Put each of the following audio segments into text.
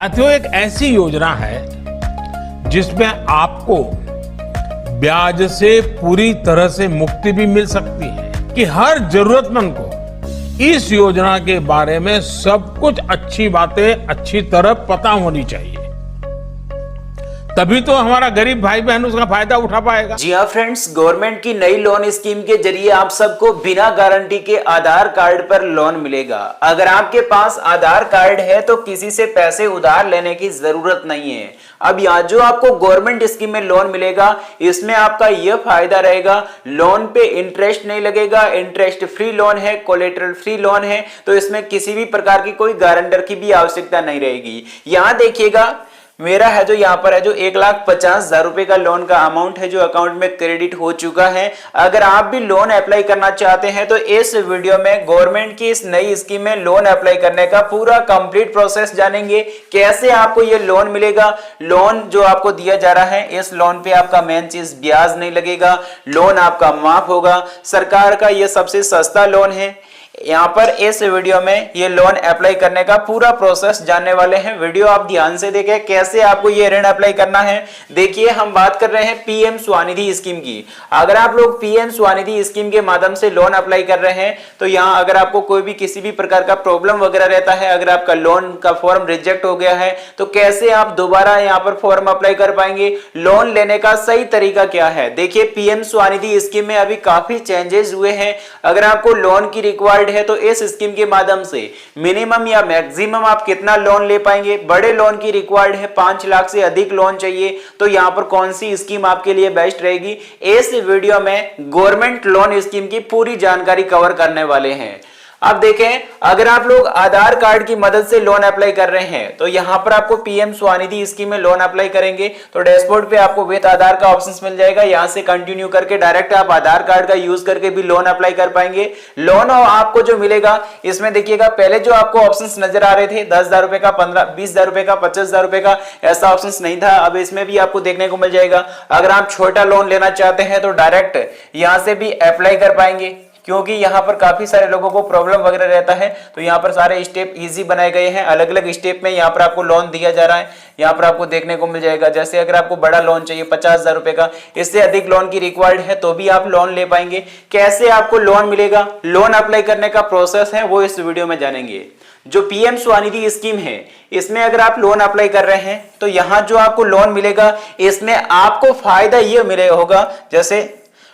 साथियों, एक ऐसी योजना है जिसमें आपको ब्याज से पूरी तरह से मुक्ति भी मिल सकती है कि हर जरूरतमंद को इस योजना के बारे में सब कुछ अच्छी बातें अच्छी तरह पता होनी चाहिए, तभी तो हमारा गरीब भाई बहन उसका फायदा उठा पाएगा। जी हाँ फ्रेंड्स, गवर्नमेंट की नई लोन स्कीम के जरिए आप सबको बिना गारंटी के आधार कार्ड पर लोन मिलेगा। अगर आपके पास आधार कार्ड है तो किसी से पैसे उधार लेने की जरूरत नहीं है। अब यहाँ जो आपको गवर्नमेंट स्कीम में लोन मिलेगा, इसमें आपका यह फायदा रहेगा, लोन पे इंटरेस्ट नहीं लगेगा, इंटरेस्ट फ्री लोन है, कोलेटरल फ्री लोन है, तो इसमें किसी भी प्रकार की कोई गारंटर की भी आवश्यकता नहीं रहेगी। यहाँ देखिएगा, मेरा है जो यहाँ पर है जो 1,50,000 रुपए का लोन का अमाउंट है जो अकाउंट में क्रेडिट हो चुका है। अगर आप भी लोन अप्लाई करना चाहते हैं तो इस वीडियो में गवर्नमेंट की इस नई स्कीम में लोन अप्लाई करने का पूरा कंप्लीट प्रोसेस जानेंगे, कैसे आपको ये लोन मिलेगा। लोन जो आपको दिया जा रहा है, इस लोन पे आपका मेन चीज ब्याज नहीं लगेगा, लोन आपका माफ होगा। सरकार का ये सबसे सस्ता लोन है। यहाँ पर इस वीडियो में ये लोन अप्लाई करने का पूरा प्रोसेस जानने वाले हैं। वीडियो आप ध्यान से देखें कैसे आपको ये ऋण अप्लाई करना है। देखिए, हम बात कर रहे हैं पीएम स्वनिधि स्कीम की। अगर आप लोग पीएम स्वनिधि स्कीम के माध्यम से लोन अप्लाई कर रहे हैं तो यहाँ अगर आपको कोई भी किसी भी प्रकार का प्रॉब्लम वगैरह रहता है, अगर आपका लोन का फॉर्म रिजेक्ट हो गया है तो कैसे आप दोबारा यहाँ पर फॉर्म अप्लाई कर पाएंगे, लोन लेने का सही तरीका क्या है। देखिए, पीएम स्वनिधि स्कीम में अभी काफी चेंजेस हुए हैं। अगर आपको लोन की रिक्वायर्ड है तो इस स्कीम के माध्यम से मिनिमम या मैक्सिमम आप कितना लोन ले पाएंगे। बड़े लोन की रिक्वायर्ड है 5 लाख से अधिक लोन चाहिए, तो यहां पर कौन सी स्कीम आपके लिए बेस्ट रहेगी, इस वीडियो में गवर्नमेंट लोन स्कीम की पूरी जानकारी कवर करने वाले हैं। अब देखें, अगर आप लोग आधार कार्ड की मदद से लोन अप्लाई कर रहे हैं तो यहां पर आपको पीएम स्वनिधि स्कीम में लोन अप्लाई करेंगे तो डैशबोर्ड पे आपको विद आधार का ऑप्शंस मिल जाएगा। यहां से कंटिन्यू करके डायरेक्ट आप आधार कार्ड का यूज करके भी लोन अप्लाई कर पाएंगे। लोन आपको जो मिलेगा, इसमें देखिएगा, पहले जो आपको ऑप्शंस नजर आ रहे थे 10,000 रुपए का, 20,000 रुपए का, 50,000 रुपए का, ऐसा ऑप्शंस नहीं था। अब इसमें भी आपको देखने को मिल जाएगा। अगर आप छोटा लोन लेना चाहते हैं तो डायरेक्ट यहां से भी अप्लाई कर पाएंगे, क्योंकि यहाँ पर काफी सारे लोगों को प्रॉब्लम वगैरह रहता है। तो यहाँ पर सारे स्टेप इजी बनाए गए हैं, अलग अलग स्टेप में यहाँ पर आपको लोन दिया जा रहा है। यहाँ पर आपको देखने को मिल जाएगा, जैसे अगर आपको बड़ा लोन चाहिए 50,000 रुपए का, इससे अधिक लोन की रिक्वायर्ड है तो भी आप लोन ले पाएंगे। कैसे आपको लोन मिलेगा, लोन अप्लाई करने का प्रोसेस है, वो इस वीडियो में जानेंगे। जो पीएम स्वनिधि स्कीम है, इसमें अगर आप लोन अप्लाई कर रहे हैं तो यहाँ जो आपको लोन मिलेगा, इसमें आपको फायदा ये मिलेगा होगा, जैसे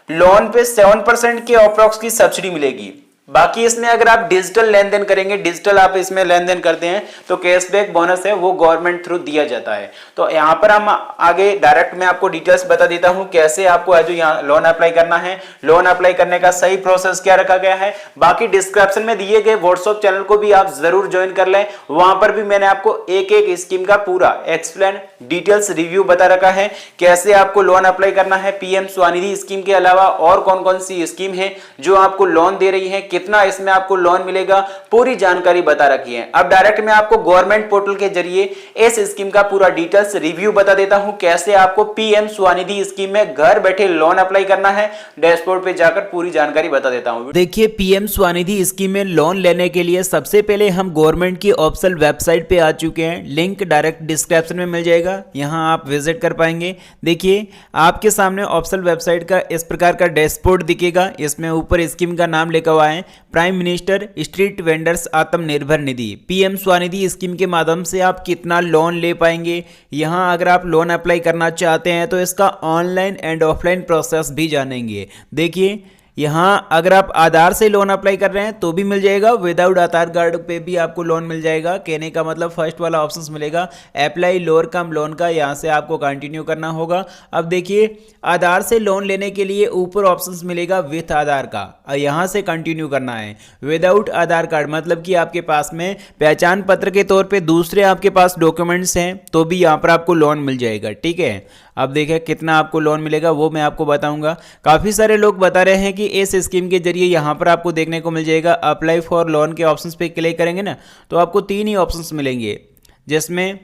लोन पे 7% के अप्रॉक्स की सब्सिडी मिलेगी। बाकी इसमें अगर आप डिजिटल लेन देन करेंगे, डिजिटल आप इसमें लेन देन करते हैं तो कैशबैक बोनस है वो गवर्नमेंट थ्रू दिया जाता है। तो यहाँ पर हम आगे डायरेक्ट मैं आपको डिटेल्स बता देता हूँ कैसे आपको जो यहाँ लोन अप्लाई करना है, लोन अप्लाई करने का सही प्रोसेस क्या रखा गया है। बाकी डिस्क्रिप्शन में दिए गए व्हाट्सएप चैनल को भी आप जरूर ज्वाइन कर लें, वहां पर भी मैंने आपको एक एक स्कीम का पूरा एक्सप्लेन डिटेल्स रिव्यू बता रखा है, कैसे आपको लोन अप्लाई करना है। पीएम स्वनिधि स्कीम के अलावा और कौन कौन सी स्कीम है जो आपको लोन दे रही है, कितना इसमें आपको लोन मिलेगा, पूरी जानकारी बता रखी है। अब डायरेक्ट मैं आपको गवर्नमेंट पोर्टल के जरिए इस स्कीम का पूरा डिटेल्स रिव्यू बता देता हूं, कैसे आपको पीएम स्वनिधि स्कीम में घर बैठे लोन अप्लाई करना है। डैशबोर्ड पे जाकर पूरी जानकारी बता देता हूं। देखिए, पीएम स्वनिधि स्कीम में लोन लेने के लिए सबसे पहले हम गवर्नमेंट की ऑफिशियल वेबसाइट पे आ चुके हैं। लिंक डायरेक्ट डिस्क्रिप्शन में मिल जाएगा, यहां आप विजिट कर पाएंगे। देखिए, आपके सामने ऑफिशियल वेबसाइट का इस प्रकार का डैशबोर्ड दिखेगा। इसमें ऊपर स्कीम का नाम लिखा हुआ है, prime minister street vendors Atmanirbhar Nidhi. PM Svanidhi scheme के माध्यम से आप कितना लोन ले पाएंगे, यहां अगर आप लोन अप्लाई करना चाहते हैं तो इसका ऑनलाइन एंड ऑफलाइन प्रोसेस भी जानेंगे। देखिए, यहाँ अगर आप आधार से लोन अप्लाई कर रहे हैं तो भी मिल जाएगा, विदाउट आधार कार्ड पे भी आपको लोन मिल जाएगा। कहने का मतलब फर्स्ट वाला ऑप्शन मिलेगा अप्लाई लोअर कम लोन का, यहाँ से आपको कंटिन्यू करना होगा। अब देखिए, आधार से लोन लेने के लिए ऊपर ऑप्शन मिलेगा विथ आधार का, और यहाँ से कंटिन्यू करना है। विदाउट आधार कार्ड मतलब कि आपके पास में पहचान पत्र के तौर पर दूसरे आपके पास डॉक्यूमेंट्स हैं तो भी यहाँ पर आपको लोन मिल जाएगा। ठीक है, अब देखिए कितना आपको लोन मिलेगा वो मैं आपको बताऊंगा। काफ़ी सारे लोग बता रहे हैं कि इस स्कीम के जरिए यहाँ पर आपको देखने को मिल जाएगा अप्लाई फॉर लोन के ऑप्शंस पे क्लिक करेंगे ना तो आपको 3 ही ऑप्शंस मिलेंगे, जिसमें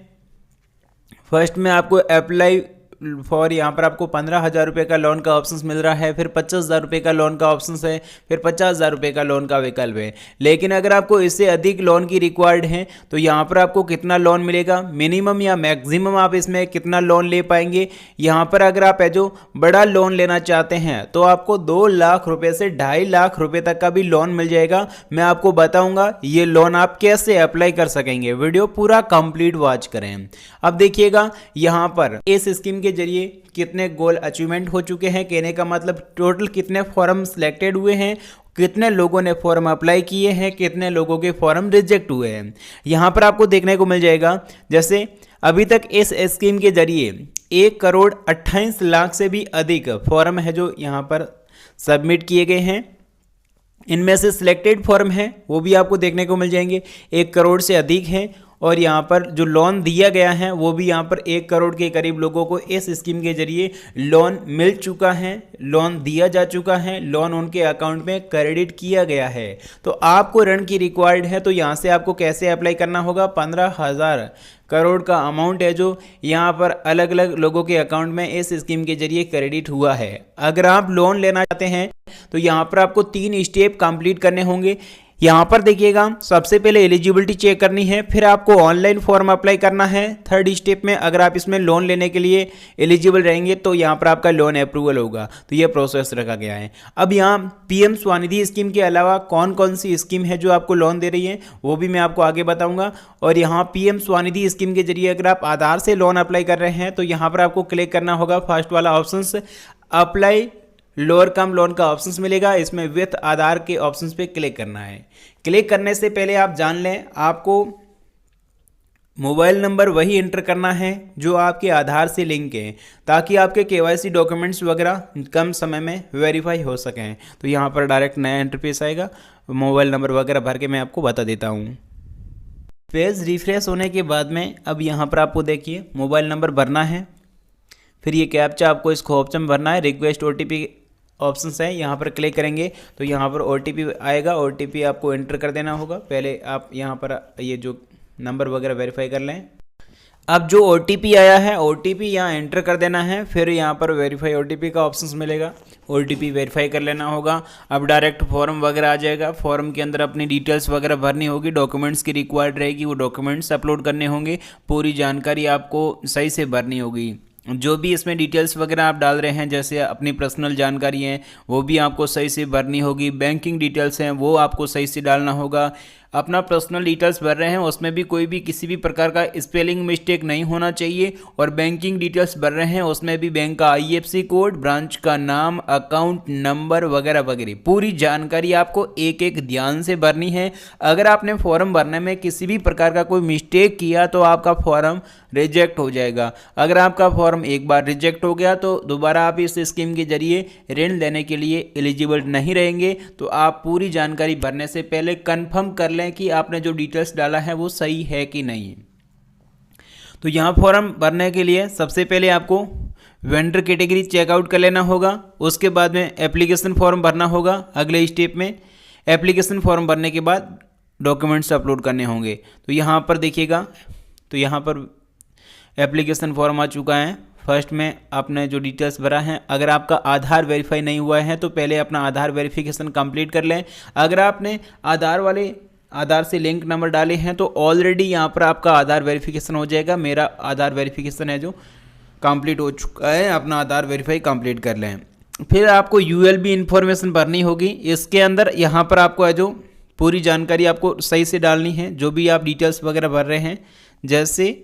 फर्स्ट में आपको अप्लाई फॉर यहाँ पर आपको 15,000 रुपये का लोन का ऑप्शन मिल रहा है, फिर 50,000 रुपये का लोन का ऑप्शन है, फिर 50,000 रुपये का लोन का विकल्प है। लेकिन अगर आपको इससे अधिक लोन की रिक्वायर्ड है तो यहाँ पर आपको कितना लोन मिलेगा, मिनिमम या मैक्सिमम आप इसमें कितना लोन ले पाएंगे। यहाँ पर अगर आप है जो बड़ा लोन लेना चाहते हैं तो आपको 2 लाख रुपए से 2.5 लाख रुपए तक का भी लोन मिल जाएगा। मैं आपको बताऊंगा ये लोन आप कैसे अप्लाई कर सकेंगे, वीडियो पूरा कंप्लीट वॉच करें। अब देखिएगा यहाँ पर इस स्कीम के जरिए कितने गोल अचीवमेंट हो चुके हैं, कहने का मतलब टोटल कितने फॉर्म सिलेक्टेड हुए हैं, कितने लोगों ने फॉर्म अप्लाई किए हैं, कितने लोगों के फॉर्म रिजेक्ट हुए हैं। यहाँ पर आपको देखने को मिल जाएगा जैसे अभी तक इस स्कीम के जरिए 1,28 लाख से भी अधिक फॉर्म है जो यहाँ पर सबमिट किए गए हैं। इनमें से सिलेक्टेड फॉर्म है वो भी आपको देखने को मिल जाएंगे, 1 करोड़ से अधिक है। और यहाँ पर जो लोन दिया गया है वो भी यहाँ पर 1 करोड़ के करीब लोगों को इस स्कीम के जरिए लोन मिल चुका है, लोन दिया जा चुका है, लोन उनके अकाउंट में क्रेडिट किया गया है। तो आपको ऋण की रिक्वायर्ड है तो यहाँ से आपको कैसे अप्लाई करना होगा, 15,000 करोड़ का अमाउंट है जो यहाँ पर अलग अलग लोगों के अकाउंट में इस स्कीम के जरिए क्रेडिट हुआ है। अगर आप लोन लेना चाहते हैं तो यहाँ पर आपको 3 स्टेप कंप्लीट करने होंगे। यहाँ पर देखिएगा सबसे पहले एलिजिबिलिटी चेक करनी है, फिर आपको ऑनलाइन फॉर्म अप्लाई करना है। 3rd स्टेप में अगर आप इसमें लोन लेने के लिए एलिजिबल रहेंगे तो यहाँ पर आपका लोन अप्रूवल होगा, तो ये प्रोसेस रखा गया है। अब यहाँ पीएम स्वनिधि स्कीम के अलावा कौन कौन सी स्कीम है जो आपको लोन दे रही है वो भी मैं आपको आगे बताऊंगा। और यहाँ पीएम स्वनिधि स्कीम के जरिए अगर आप आधार से लोन अप्लाई कर रहे हैं तो यहाँ पर आपको क्लिक करना होगा फर्स्ट वाला ऑप्शन, अप्लाई लोअर कम लोन का ऑप्शंस मिलेगा, इसमें विथ आधार के ऑप्शंस पे क्लिक करना है। क्लिक करने से पहले आप जान लें आपको मोबाइल नंबर वही एंटर करना है जो आपके आधार से लिंक है, ताकि आपके केवाईसी डॉक्यूमेंट्स वगैरह कम समय में वेरीफाई हो सकें। तो यहाँ पर डायरेक्ट नया इंटरफेस आएगा, मोबाइल नंबर वगैरह भर के मैं आपको बता देता हूँ। पेज रिफ्रेश होने के बाद में अब यहाँ पर आपको देखिए मोबाइल नंबर भरना है, फिर ये कैप्चा आपको इसको ऑप्शन भरना है, रिक्वेस्ट OTP ऑप्शंस है, यहाँ पर क्लिक करेंगे तो यहाँ पर OTP आएगा, OTP आपको एंटर कर देना होगा। पहले आप यहाँ पर ये जो नंबर वगैरह वेरीफाई कर लें। अब जो OTP आया है OTP यहाँ एंटर कर देना है, फिर यहाँ पर वेरीफाई OTP का ऑप्शंस मिलेगा, OTP वेरीफाई कर लेना होगा। अब डायरेक्ट फॉर्म वगैरह आ जाएगा, फॉर्म के अंदर अपनी डिटेल्स वगैरह भरनी होगी, डॉक्यूमेंट्स की रिक्वायर्ड रहेगी, वो डॉक्यूमेंट्स अपलोड करने होंगे, पूरी जानकारी आपको सही से भरनी होगी। जो भी इसमें डिटेल्स वगैरह आप डाल रहे हैं जैसे अपनी पर्सनल जानकारी है वो भी आपको सही से भरनी होगी, बैंकिंग डिटेल्स हैं वो आपको सही से डालना होगा। अपना पर्सनल डिटेल्स भर रहे हैं उसमें भी कोई भी किसी भी प्रकार का स्पेलिंग मिस्टेक नहीं होना चाहिए, और बैंकिंग डिटेल्स भर रहे हैं उसमें भी बैंक का IFSC कोड, ब्रांच का नाम, अकाउंट नंबर वगैरह वगैरह पूरी जानकारी आपको एक एक ध्यान से भरनी है। अगर आपने फॉर्म भरने में किसी भी प्रकार का कोई मिस्टेक किया तो आपका फॉर्म रिजेक्ट हो जाएगा। अगर आपका फॉर्म एक बार रिजेक्ट हो गया तो दोबारा आप इस स्कीम के जरिए ऋण लेने के लिए एलिजिबल नहीं रहेंगे। तो आप पूरी जानकारी भरने से पहले कंफर्म कर लें कि आपने जो डिटेल्स डाला है वो सही है कि नहीं। तो यहाँ फॉर्म भरने के लिए सबसे पहले आपको वेंडर कैटेगरी चेकआउट कर लेना होगा, उसके बाद में एप्लीकेशन फॉर्म भरना होगा। अगले स्टेप में एप्लीकेशन फॉर्म भरने के बाद डॉक्यूमेंट्स अपलोड करने होंगे। तो यहाँ पर देखिएगा, तो यहाँ पर एप्लीकेशन फॉर्म आ चुका है। फर्स्ट में आपने जो डिटेल्स भरा है, अगर आपका आधार वेरीफाई नहीं हुआ है तो पहले अपना आधार वेरिफिकेशन कंप्लीट कर लें। अगर आपने आधार से लिंक नंबर डाले हैं तो ऑलरेडी यहाँ पर आपका आधार वेरिफिकेशन हो जाएगा। मेरा आधार वेरिफिकेशन है जो कंप्लीट हो चुका है, अपना आधार वेरीफाई कंप्लीट कर लें। फिर आपको ULB इन्फॉर्मेशन भरनी होगी, इसके अंदर यहाँ पर आपको है जो पूरी जानकारी आपको सही से डालनी है, जो भी आप डिटेल्स वगैरह भर रहे हैं। जैसे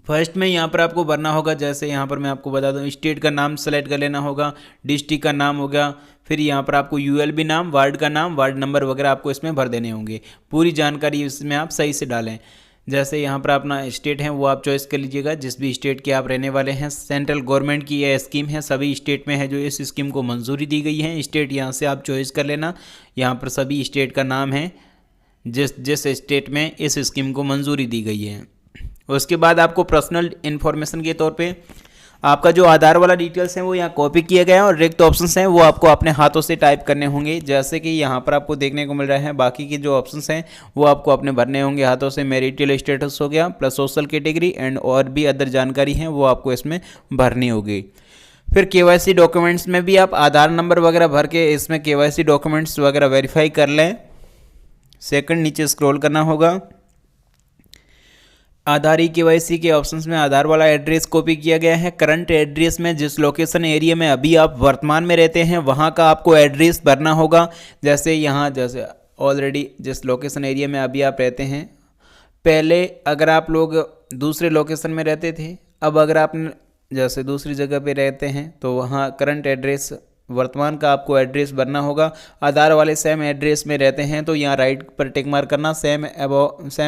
फर्स्ट में यहाँ पर आपको भरना होगा, जैसे यहाँ पर मैं आपको बता दूँ, स्टेट का नाम सेलेक्ट कर लेना होगा, डिस्ट्रिक्ट का नाम हो गया, फिर यहाँ पर आपको ULB नाम, वार्ड का नाम, वार्ड नंबर वगैरह आपको इसमें भर देने होंगे। पूरी जानकारी इसमें आप सही से डालें। जैसे यहाँ पर अपना स्टेट है वो आप चॉइस कर लीजिएगा, जिस भी स्टेट के आप रहने वाले हैं। सेंट्रल गवर्नमेंट की यह स्कीम है, सभी स्टेट में है जो इस स्कीम को मंजूरी दी गई है। स्टेट यहाँ से आप चॉइस कर लेना, यहाँ पर सभी स्टेट का नाम है जिस स्टेट में इस स्कीम को मंजूरी दी गई है। उसके बाद आपको पर्सनल इन्फॉर्मेशन के तौर पे आपका जो आधार वाला डिटेल्स हैं वो यहाँ कॉपी किया गया है और रिक्त ऑप्शंस हैं वो आपको अपने हाथों से टाइप करने होंगे, जैसे कि यहाँ पर आपको देखने को मिल रहा है। बाकी के जो ऑप्शंस हैं वो आपको अपने भरने होंगे हाथों से। मैरिटल स्टेटस हो गया, प्लस सोशल कैटेगरी एंड और भी अदर जानकारी हैं वो आपको इसमें भरनी होगी। फिर केवाईसी डॉक्यूमेंट्स में भी आप आधार नंबर वगैरह भर के इसमें केवाईसी डॉक्यूमेंट्स वगैरह वेरीफाई कर लें। सेकंड नीचे स्क्रॉल करना होगा। आधार ई केवाईसी के ऑप्शंस में आधार वाला एड्रेस कॉपी किया गया है। करंट एड्रेस में जिस लोकेशन एरिया में अभी आप वर्तमान में रहते हैं वहाँ का आपको एड्रेस भरना होगा। जैसे यहाँ जैसे ऑलरेडी जिस लोकेशन एरिया में अभी आप रहते हैं, पहले अगर आप लोग दूसरे लोकेशन में रहते थे, अब अगर आप जैसे दूसरी जगह पे रहते हैं तो वहाँ करंट एड्रेस वर्तमान का आपको एड्रेस भरना होगा। आधार वाले सेम एड्रेस में रहते हैं तो यहाँ राइट पर टिक मार्क करना, सेम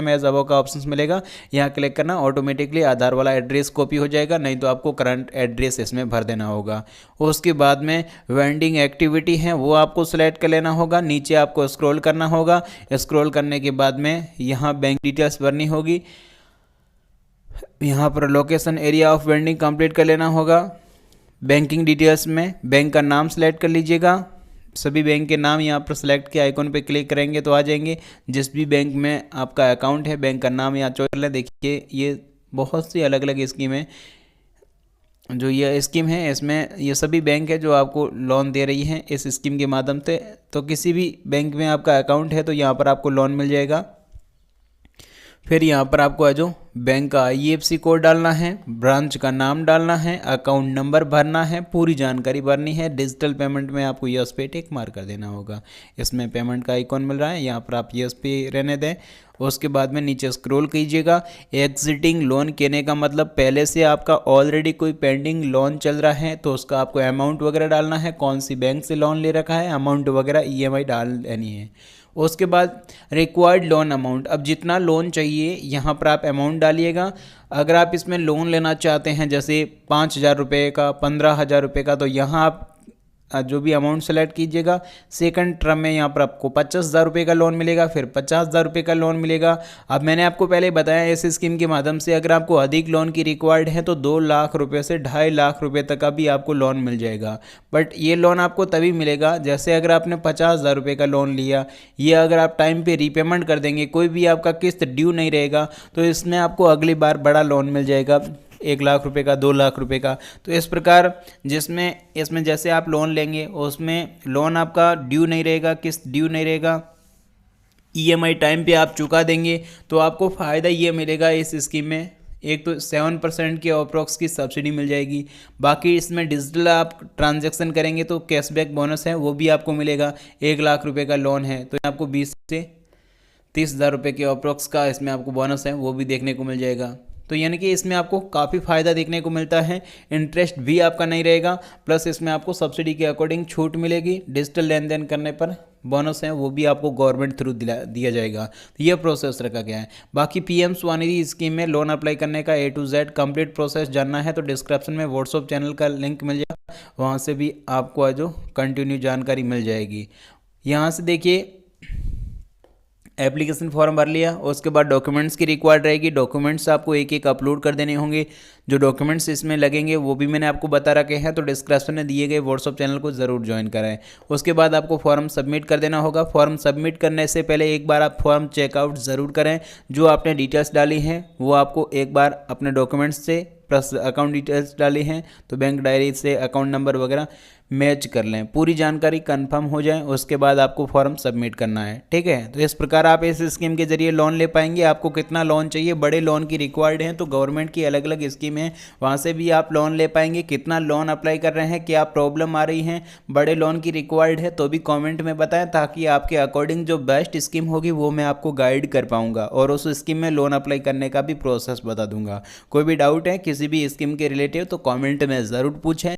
एज अबव का ऑप्शन मिलेगा, यहाँ क्लिक करना, ऑटोमेटिकली आधार वाला एड्रेस कॉपी हो जाएगा। नहीं तो आपको करंट एड्रेस इसमें भर देना होगा। उसके बाद में वेंडिंग एक्टिविटी है वो आपको सिलेक्ट कर लेना होगा। नीचे आपको स्क्रॉल करना होगा। स्क्रॉल करने के बाद में यहाँ बैंक डिटेल्स भरनी होगी। यहाँ पर location area of vending complete कर लेना होगा। बैंकिंग डिटेल्स में बैंक का नाम सेलेक्ट कर लीजिएगा। सभी बैंक के नाम यहाँ पर सेलेक्ट के आइकॉन पे क्लिक करेंगे तो आ जाएंगे। जिस भी बैंक में आपका अकाउंट है बैंक का नाम यहाँ चॉइस कर लें। देखिए ये बहुत सी अलग अलग स्कीमें, जो ये स्कीम है इसमें ये सभी बैंक है जो आपको लोन दे रही हैं इस स्कीम के माध्यम से। तो किसी भी बैंक में आपका अकाउंट है तो यहाँ पर आपको लोन मिल जाएगा। फिर यहाँ पर आपको जो बैंक का IFSC कोड डालना है, ब्रांच का नाम डालना है, अकाउंट नंबर भरना है, पूरी जानकारी भरनी है। डिजिटल पेमेंट में आपको यस पे टिक मार्क कर देना होगा। इसमें पेमेंट का आइकॉन मिल रहा है, यहाँ पर आप यस पे रहने दें। उसके बाद में नीचे स्क्रॉल कीजिएगा। एग्जिटिंग लोन कहने का मतलब पहले से आपका ऑलरेडी कोई पेंडिंग लोन चल रहा है तो उसका आपको अमाउंट वगैरह डालना है, कौन सी बैंक से लोन ले रखा है, अमाउंट वगैरह EMI डाल देनी है। उसके बाद रिक्वायर्ड लोन अमाउंट, अब जितना लोन चाहिए यहाँ पर आप अमाउंट डालिएगा। अगर आप इसमें लोन लेना चाहते हैं जैसे 5,000 रुपये का, 15,000 रुपये का, तो यहाँ आप जो भी अमाउंट सेलेक्ट कीजिएगा। सेकंड टर्म में यहाँ पर आपको 50,000 रुपये का लोन मिलेगा, फिर 50,000 रुपये का लोन मिलेगा। अब मैंने आपको पहले बताया इस स्कीम के माध्यम से अगर आपको अधिक लोन की रिक्वायर्ड है तो 2 लाख रुपये से 2.5 लाख रुपये तक का भी आपको लोन मिल जाएगा। बट ये लोन आपको तभी मिलेगा जैसे अगर आपने 50,000 रुपये का लोन लिया, ये अगर आप टाइम पे रीपेमेंट कर देंगे, कोई भी आपका किस्त ड्यू नहीं रहेगा, तो इसमें आपको अगली बार बड़ा लोन मिल जाएगा 1 लाख रुपए का, 2 लाख रुपए का। तो इस प्रकार इसमें जैसे आप लोन लेंगे उसमें लोन आपका ड्यू नहीं रहेगा, किस्त ड्यू नहीं रहेगा, EMI टाइम पे आप चुका देंगे तो आपको फ़ायदा ये मिलेगा इस स्कीम में। एक तो 7% के अप्रॉक्स की सब्सिडी मिल जाएगी। बाकी इसमें डिजिटल आप ट्रांजैक्शन करेंगे तो कैशबैक बोनस है वो भी आपको मिलेगा। 1 लाख रुपए का लोन है तो आपको 20 से 30,000 रुपये के अप्रॉक्स का इसमें आपको बोनस है वो भी देखने को मिल जाएगा। तो यानी कि इसमें आपको काफ़ी फ़ायदा देखने को मिलता है। इंटरेस्ट भी आपका नहीं रहेगा, प्लस इसमें आपको सब्सिडी के अकॉर्डिंग छूट मिलेगी। डिजिटल लेन देन करने पर बोनस है वो भी आपको गवर्नमेंट थ्रू दिया जाएगा। तो ये प्रोसेस रखा गया है। बाकी PM स्वनिधि स्कीम में लोन अप्लाई करने का A to Z complete process जानना है तो डिस्क्रिप्शन में व्हाट्सअप चैनल का लिंक मिल जाएगा, वहाँ से भी आपको जो कंटिन्यू जानकारी मिल जाएगी। यहाँ से देखिए एप्लीकेशन फॉर्म भर लिया, उसके बाद डॉक्यूमेंट्स की रिक्वायर्ड रहेगी। डॉक्यूमेंट्स आपको एक एक अपलोड कर देने होंगे। जो डॉक्यूमेंट्स इसमें लगेंगे वो भी मैंने आपको बता रखे हैं, तो डिस्क्रिप्शन में दिए गए व्हाट्सअप चैनल को ज़रूर ज्वाइन करें। उसके बाद आपको फॉर्म सबमिट कर देना होगा। फॉर्म सबमिट करने से पहले एक बार आप फॉर्म चेकआउट ज़रूर करें। जो आपने डिटेल्स डाली हैं वो आपको एक बार अपने डॉक्यूमेंट्स से प्लस अकाउंट डिटेल्स डाली हैं तो बैंक डायरी से अकाउंट नंबर वगैरह मैच कर लें, पूरी जानकारी कंफर्म हो जाए, उसके बाद आपको फॉर्म सबमिट करना है। ठीक है, तो इस प्रकार आप इस स्कीम के जरिए लोन ले पाएंगे। आपको कितना लोन चाहिए, बड़े लोन की रिक्वायर्ड है तो गवर्नमेंट की अलग अलग स्कीम है, वहाँ से भी आप लोन ले पाएंगे। कितना लोन अप्लाई कर रहे हैं, क्या प्रॉब्लम आ रही है, बड़े लोन की रिक्वायर्ड है तो भी कॉमेंट में बताएं, ताकि आपके अकॉर्डिंग जो बेस्ट स्कीम होगी वो मैं आपको गाइड कर पाऊंगा और उस स्कीम में लोन अप्लाई करने का भी प्रोसेस बता दूंगा। कोई भी डाउट है किसी भी स्कीम के रिलेटिव तो कॉमेंट में ज़रूर पूछें।